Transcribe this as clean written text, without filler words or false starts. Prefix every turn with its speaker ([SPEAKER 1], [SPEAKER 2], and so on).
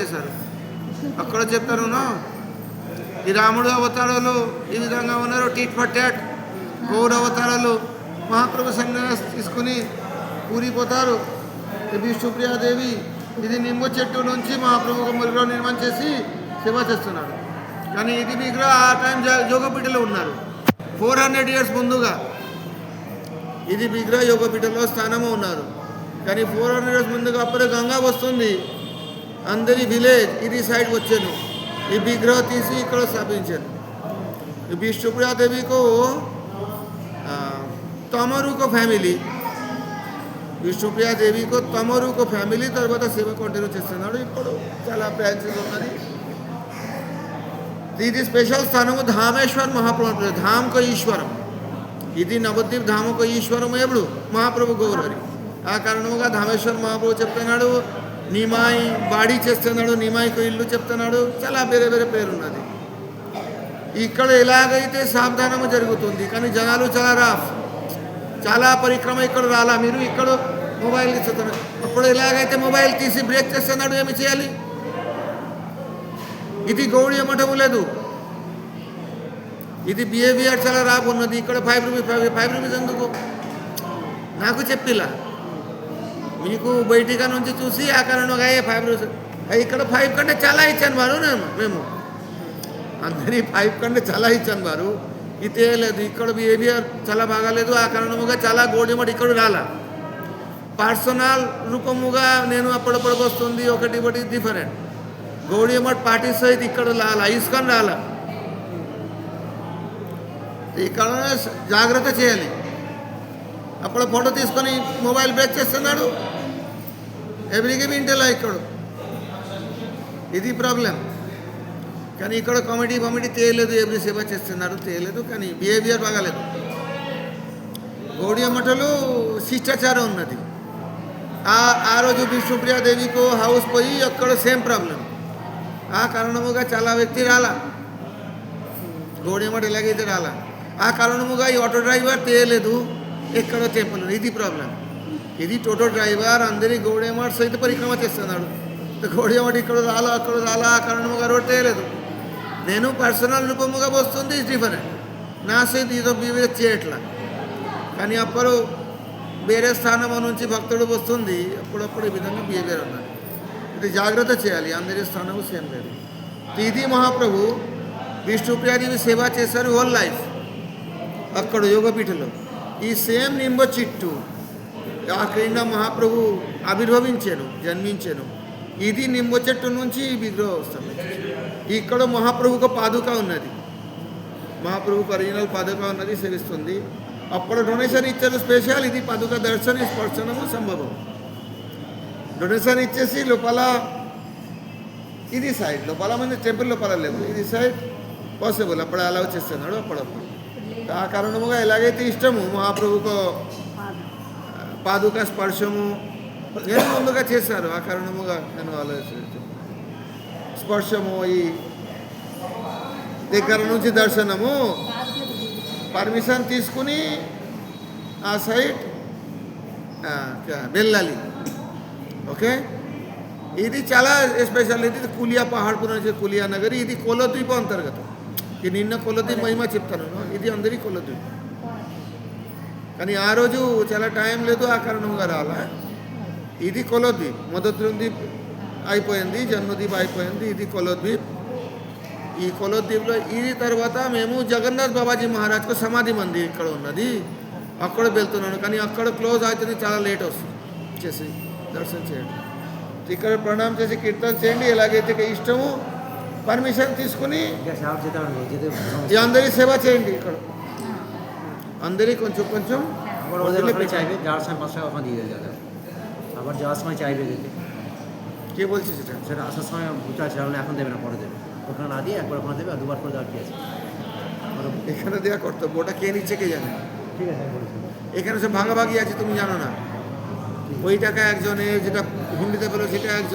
[SPEAKER 1] చేశారు. అక్కడ చెప్తాను ఈ రాముడు అవతారాలు ఈ విధంగా ఉన్నారు. Tit for tat. గౌర అవతారాలు మహాప్రభు సన్యాసి తీసుకుని ఊరిపోతారు. విష్ణుప్రియాదేవి ఇది నిమ్మ చెట్టు నుంచి మహాప్రభు ఒక విగ్రహం నిర్మాణం చేసి సేవ చేస్తున్నాడు. కానీ ఇది విగ్రహం ఆ టైం యోగపీఠలో ఉన్నారు 400 years ముందుగా. ఇది విగ్రహ యోగపీఠలో స్థానము ఉన్నారు. కానీ 400 years ముందుగా అప్పుడే గంగా వస్తుంది. అందరి విలేజ్ ఇది సైడ్ వచ్చాను. ఈ విగ్రహం తీసి ఇక్కడ స్థాపించాను. విష్ణుప్రియాదేవికు తమరుకు ఫ్యామిలీ, విష్ణుప్రియాదేవికు తమరుకు ఫ్యామిలీ తర్వాత సేవ కంటిన్యూ చేస్తున్నాడు. ఇప్పుడు చాలా బ్రాంచెస్ ఉన్నది. ఇది స్పెషల్ స్థానము ధామేశ్వర్ మహాప్రభు. ధామకు ఈశ్వరం. ఇది నవద్వీప్ ధామకు ఈశ్వరం ఎప్పుడు మహాప్రభు గౌరవరి. ఆ కారణముగా ధామేశ్వర్ మహాప్రభు చెప్తున్నాడు. నిమాయి బాడీ చేస్తున్నాడు. నిమాయికు ఇల్లు చెప్తున్నాడు. చాలా వేరే వేరే పేరు ఉన్నది. ఇక్కడ ఎలాగైతే సావధానము జరుగుతుంది. కానీ జనాలు చాలా రాఫ్, చాలా పరిక్రమ ఇక్కడ రాలా. మీరు ఇక్కడ మొబైల్ ఇస్తున్నారు. అప్పుడు ఎలాగైతే మొబైల్ తీసి బ్రేక్ చేస్తున్నాడు, ఏమి చేయాలి? ఇది గౌడీ మఠము లేదు. ఇది బిహేవియర్ చాలా రాఫ్ ఉన్నది. ఇక్కడ 5 రూపీస్ ఎందుకు నాకు చెప్పిలా. మీకు బయటిగా నుంచి చూసి ఆ కారణంగా 5 రూపీస్. ఇక్కడ 5 కంటే చాలా ఇచ్చాను వారు. మేము అందరి 5 కంటే చాలా ఇచ్చాను వారు. ఇది లేదు. ఇక్కడ బిహేవియర్ చాలా బాగాలేదు. ఆ కారణముగా చాలా గౌడీమఠ్ ఇక్కడ రాలా. పర్సనల్ రూపముగా నేను అప్పుడప్పుడు వస్తుంది. ఒకటి డిఫరెంట్. గౌడీమఠ్ పార్టీస్ అయితే ఇక్కడ రాలా. ఇస్కాన్ రాలా. ఇక్కడ జాగ్రత్త చేయాలి. అప్పుడు ఫోటో తీసుకొని మొబైల్ బ్రేక్ చేస్తున్నాడు. ఎవరికి వింటేలా ఇక్కడ. ఇది ప్రాబ్లం. కానీ ఇక్కడ కామెడీ తేయలేదు. ఎవరి సేవ చేస్తున్నారు తేయలేదు. కానీ బిహేవియర్ బాగాలేదు. గౌడీ మఠలో శిష్టాచారం ఉన్నది. ఆ రోజు విష్ణుప్రియాదేవికు హౌస్ పోయి అక్కడ సేమ్ ప్రాబ్లం. ఆ కారణముగా చాలా వ్యక్తి రాలా. గౌడీ మఠ ఎలాగైతే రాలా. ఆ కారణముగా ఈ ఆటో డ్రైవర్ తేయలేదు. ఎక్కడో చెప్పలేదు. ఇది ప్రాబ్లం. ఇది టోటో డ్రైవర్ అందరి గౌడీ మఠ్ సైత పరిక్రమ చేస్తున్నాడు. గౌడీ మఠ్ ఇక్కడ రాలా, అక్కడ రాలా. ఆ కారణముగా రోడ్ తేయలేదు. నేను పర్సనల్ రూపముగా వస్తుంది డిఫరెంట్. నా సైత ఇదో బిహేవియర్ చేయట్లా. కానీ అప్పుడు వేరే స్థానం నుంచి భక్తుడు వస్తుంది. అప్పుడప్పుడు ఈ విధంగా బిహేవియర్ ఉన్నది. ఇది జాగ్రత్త చేయాలి. అందరి స్థానము సేమ్ లేదు. ఇది మహాప్రభు విష్ణుప్రియాదేవి సేవ చేశారు హోల్ లైఫ్ అక్కడ యోగపీఠలో. ఈ సేమ్ నింబ చిట్టు ఆ క్రింద మహాప్రభు ఆవిర్భవించాను, జన్మించాను. ఇది నింబ చెట్టు నుంచి ఈ విగ్రహం వస్తుంది. ఇక్కడ మహాప్రభుకు పాదుక ఉన్నది. మహాప్రభుకు ఒరిజినల్ పాదుక ఉన్నది, సేవిస్తుంది. అప్పుడు డొనేషన్ ఇచ్చారు స్పెషల్. ఇది పాదుక దర్శన స్పర్శనము సంభవం. డొనేషన్ ఇచ్చేసి లోపల ఇది సైడ్ లోపల మంది టెంపుల్ లోపల లేవు. ఇది సైడ్ పాసిబుల్. అప్పుడు అలా చేస్తున్నాడు అప్పుడప్పుడు. ఆ కారణముగా ఎలాగైతే ఇష్టము మహాప్రభుకు పాదుక స్పర్శము నేను ముందుగా చేశారు. ఆ కారణముగా నేను ఆలోచించాను. స్పర్శము ఈ దగ్గర నుంచి దర్శనము పర్మిషన్ తీసుకుని ఆ సైడ్ వెళ్ళాలి. ఓకే. ఇది చాలా స్పెషల్. ఇది కులియా పహాడ్పూర్ నుంచి కులియా నగరి. ఇది కోలద్వీప అంతర్గతం. ఈ నిన్న కొలద్వీప్ మహిమ చెప్తాను. ఇది అందరి కొలద్వీప్. కానీ ఆ రోజు చాలా టైం లేదు. ఆ కారణంగా రాలా. ఇది కొలద్వీప్. మొదటి ద్వీప్ అయిపోయింది, జన్మద్వీప్ అయిపోయింది. ఇది కొలద్వీప్. ఈ కొలద్వీప్లో ఇది తర్వాత మేము జగన్నాథ్ బాబాజీ మహారాజ్కు సమాధి మందిర్ ఇక్కడ ఉన్నది. అక్కడ వెళ్తున్నాను. కానీ అక్కడ క్లోజ్ అవుతుంది. చాలా లేట్ వస్తుంది చేసి దర్శనం చేయండి. ఇక్కడ ప్రణామం చేసి కీర్తన చేయండి. ఎలాగైతే ఇష్టము परमिशन తీసుకుని అందరి సేవ చేయండి. ఇక్కడ అందరి కొంచెం కొంచెం
[SPEAKER 2] চাইবে যাওয়ার সময় 5 টাকা ওখানে দিয়ে দেবে। আবার যাওয়ার সময় চাইবে দিতে।
[SPEAKER 1] কে বলছে
[SPEAKER 2] সেটা আসার সময় বুঝতে আছে না, এখন দেবে না, পরে দেবে। ওখানে না দিয়ে একবার ওখানে দেবে আর দুবার করে দেওয়ার কি আছে?
[SPEAKER 1] এখানে দেওয়া কর্তব্য। ওটা কে নিচ্ছে কে জানে?
[SPEAKER 2] ঠিক আছে বলেছি।
[SPEAKER 1] এখানে সব ভাগাভাগি আছে, তুমি জানো না। ওই টাকা একজনের, যেটা হুন্ডিতে পেলো সেটা একজন।